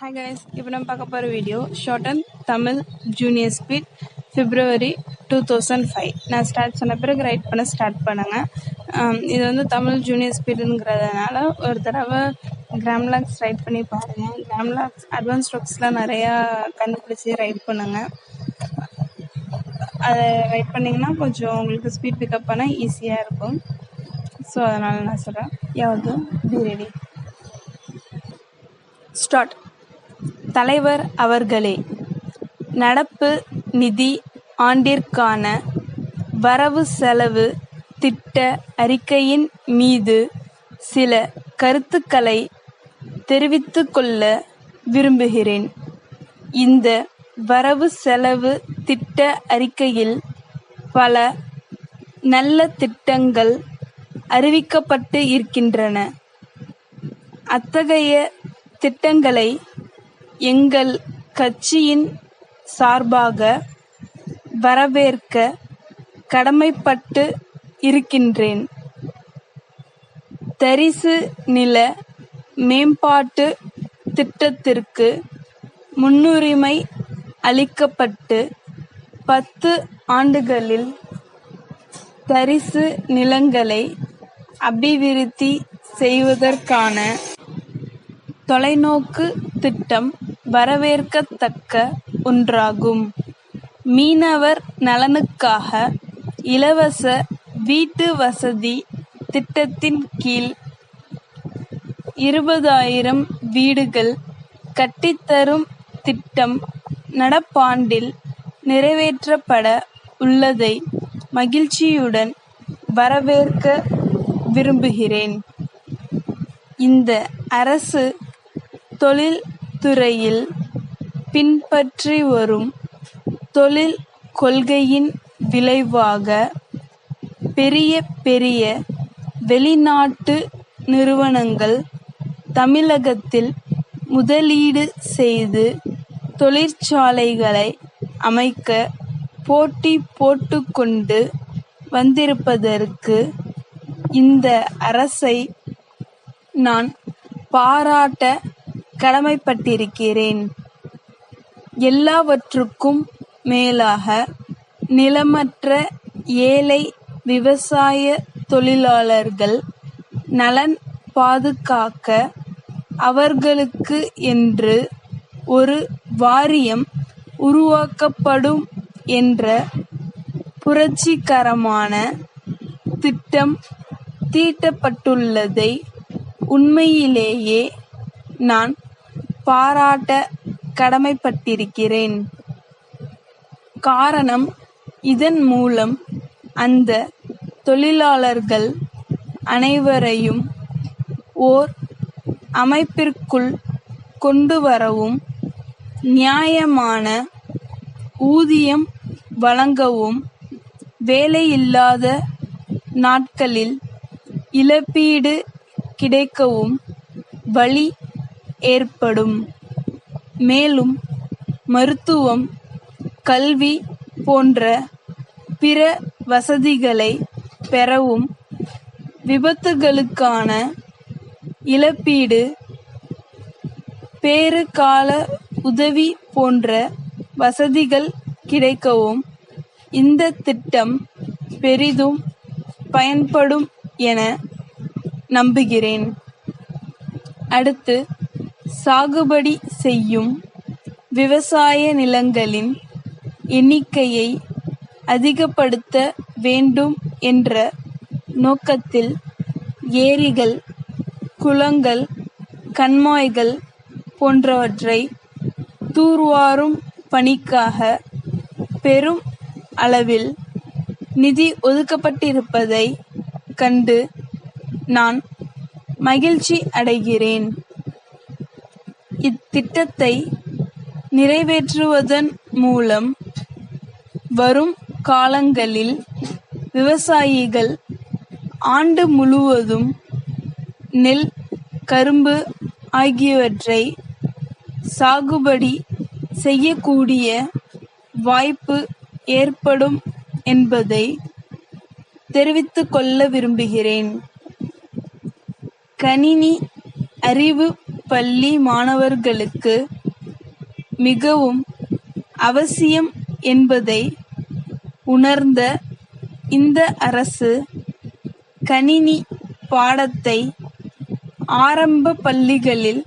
Hi guys, இப்போ நம்ம பார்க்க போகிற video shorten Tamil junior speed February 2005 நான் ஸ்டார்ட் சொன்ன பிறகு ரைட் பண்ண ஸ்டார்ட் பண்ணுங்க. இது வந்து தமிழ் ஜூனியர் ஸ்பீடுங்கிறதுனால ஒரு தடவை கிராம்லாக்ஸ் ரைட் பண்ணி பாருங்கள். கிராம்லாக்ஸ் அட்வான்ஸ் ஸ்ட்ரோக்ஸ்லாம் நிறையா கண்டுபிடிச்சி ரைட் பண்ணுங்க. அதை ரைட் பண்ணிங்கன்னா கொஞ்சம் உங்களுக்கு ஸ்பீட் பிக்கப் பண்ண ஈஸியாக இருக்கும். ஸோ அதனால் நான் சொல்கிறேன், யாவது பி ரெடி. ஸ்டார்ட். தலைவர் அவர்களே, நடப்பு நிதி ஆண்டிற்கான வரவு செலவு திட்ட அறிக்கையின் மீது சில கருத்துக்களை தெரிவித்துக் கொள்ள விரும்புகிறேன். இந்த வரவு செலவு திட்ட அறிக்கையில் பல நல்ல திட்டங்கள் அறிவிக்கப்பட்டு இருக்கின்றன. அத்தகைய திட்டங்களை எங்கள் கட்சியின் சார்பாக வரவேற்க கடமைப்பட்டு இருக்கின்றேன். தரிசு நில மேம்பாட்டு திட்டத்திற்கு முன்னுரிமை அளிக்கப்பட்டு 10 ஆண்டுகளில் தரிசு நிலங்களை அபிவிருத்தி செய்வதற்கான தொலைநோக்கு திட்டம் வரவேற்கத்தக்க ஒன்றாகும். மீனவர் நலனுக்காக இலவச வீட்டு வசதி திட்டத்தின் கீழ் 20,000 வீடுகள் கட்டித்தரும் திட்டம் நடப்பாண்டில் நிறைவேற்றப்பட உள்ளதை மகிழ்ச்சியுடன் வரவேற்க விரும்புகிறேன். இந்த அரசு தொழில் துறையில் பின்பற்றி வரும் தொழில் கொள்கையின் விளைவாக பெரிய பெரிய வெளிநாட்டு நிறுவனங்கள் தமிழகத்தில் முதலீடு செய்து தொழிற்சாலைகளை அமைக்க போட்டி போட்டுக்கொண்டு வந்திருப்பதற்கு இந்த அரசை நான் பாராட்ட கடமைப்பட்டிருக்கிறேன். எல்லாவற்றுக்கும் மேலாக நிலமற்ற ஏழை விவசாய தொழிலாளர்கள் நலன் பாதுகாக்க அவர்களுக்கு என்று ஒரு வாரியம் உருவாக்கப்படும் என்ற புரட்சிகரமான திட்டம் தீட்டப்பட்டுள்ளதை உண்மையிலேயே நான் பாராட்ட கடமைப்பட்டிருக்கிறேன். காரணம், இதன் மூலம் அந்த தொழிலாளர்கள் அனைவரையும் ஓர் அமைப்பிற்குள் கொண்டு வரவும் நியாயமான ஊதியம் வழங்கவும் வேலையில்லாத நாட்களில் இழப்பீடு கிடைக்கவும் வழி ஏற்படும். மேலும் மருத்துவம், கல்வி போன்ற பிற வசதிகளை பெறவும் விபத்துகளுக்கான இழப்பீடு, பேறுகால உதவி போன்ற வசதிகள் கிடைக்கவும் இந்த திட்டம் பெரிதும் பயன்படும் என நம்புகிறேன். அடுத்து, சாகுபடி செய்யும் விவசாய நிலங்களின் எண்ணிக்கையை அதிகப்படுத்த வேண்டும் என்ற நோக்கத்தில் ஏரிகள், குளங்கள், கண்மாய்கள் போன்றவற்றை தூர்வாரும் பணிக்காக பெரும் அளவில் நிதி ஒதுக்கப்பட்டிருப்பதை கண்டு நான் மகிழ்ச்சி அடைகிறேன். இத்திட்டத்தை நிறைவேற்றுவதன் மூலம் வரும் காலங்களில் விவசாயிகள் ஆண்டு முழுவதும் நெல், கரும்பு ஆகியவற்றை சாகுபடி செய்யக்கூடிய வாய்ப்பு ஏற்படும் என்பதை தெரிவித்துக் கொள்ள விரும்புகிறேன். கணினி அறிவு பள்ளி மாணவர்களுக்கு மிகவும் அவசியம் என்பதை உணர்ந்த இந்த அரசு கணினி பாடத்தை ஆரம்ப பள்ளிகளில்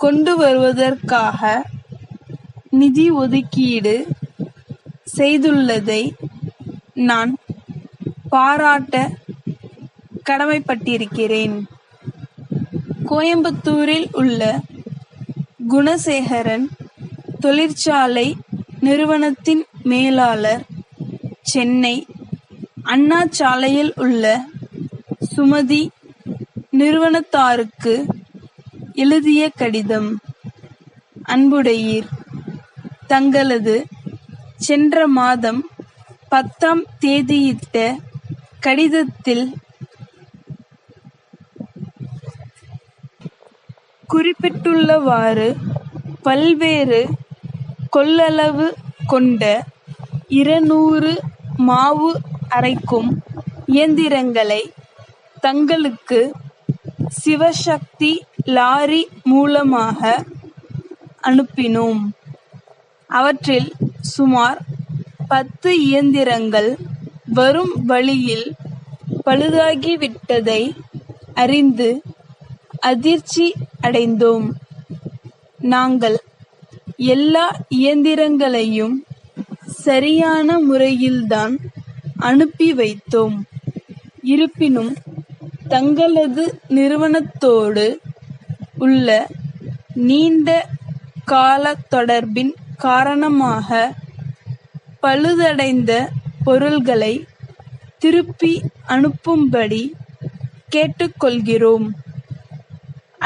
கொண்டு வருவதற்காக நிதி ஒதுக்கீடு செய்துள்ளதை நான் பாராட்ட கடமைப்பட்டிருக்கிறேன். கோயம்புத்தூரில் உள்ள குணசேகரன் தொழிற்சாலை நிறுவனத்தின் மேலாளர், சென்னை அண்ணா சாலையில் உள்ள சுமதி நிறுவனத்தாருக்கு எழுதிய கடிதம். அன்புடையீர், தங்களது சென்ற மாதம் 10ஆம் தேதியிட்ட கடிதத்தில் குறிப்பிட்டுள்ளவாறு பல்வேறு கொள்ளளவு கொண்ட 200 மாவு அரைக்கும் இயந்திரங்களை தங்களுக்கு சிவசக்தி லாரி மூலமாக அனுப்பினோம். அவற்றில் சுமார் 10 இயந்திரங்கள் வரும் வழியில் பழுதாகிவிட்டதை அறிந்து அதிர்ச்சி அடைந்தோம். நாங்கள் எல்லா இயந்திரங்களையும் சரியான முறையில்தான் அனுப்பி வைத்தோம். இருப்பினும் தங்களது நிறுவனத்தோடு உள்ள நீண்ட கால தொடர்பின் காரணமாக பழுதடைந்த பொருள்களை திருப்பி அனுப்பும்படி கேட்டுக்கொள்கிறோம்.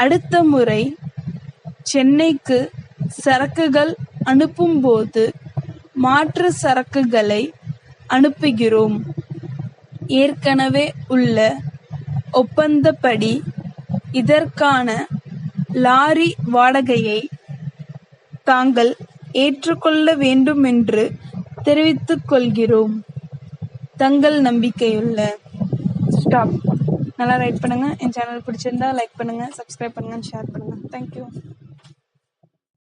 அடுத்த முறை சென்னைக்கு சரக்குகள் அனுப்பும்போது மாற்று சரக்குகளை அனுப்புகிறோம். ஏற்கனவே உள்ள ஒப்பந்தப்படி இதற்கான லாரி வாடகையை தாங்கள் ஏற்றுக்கொள்ள வேண்டுமென்று தெரிவித்துக் கொள்கிறோம். தங்கள் நம்பிக்கையுள்ள. ஸ்டாப். நல்லா ரைட் பண்ணுங்க. என் சேனல் பிடிச்சிருந்தா லைக் பண்ணுங்க, சப்ஸ்கிரைப் பண்ணுங்க, ஷேர் பண்ணுங்க. தேங்க்யூ.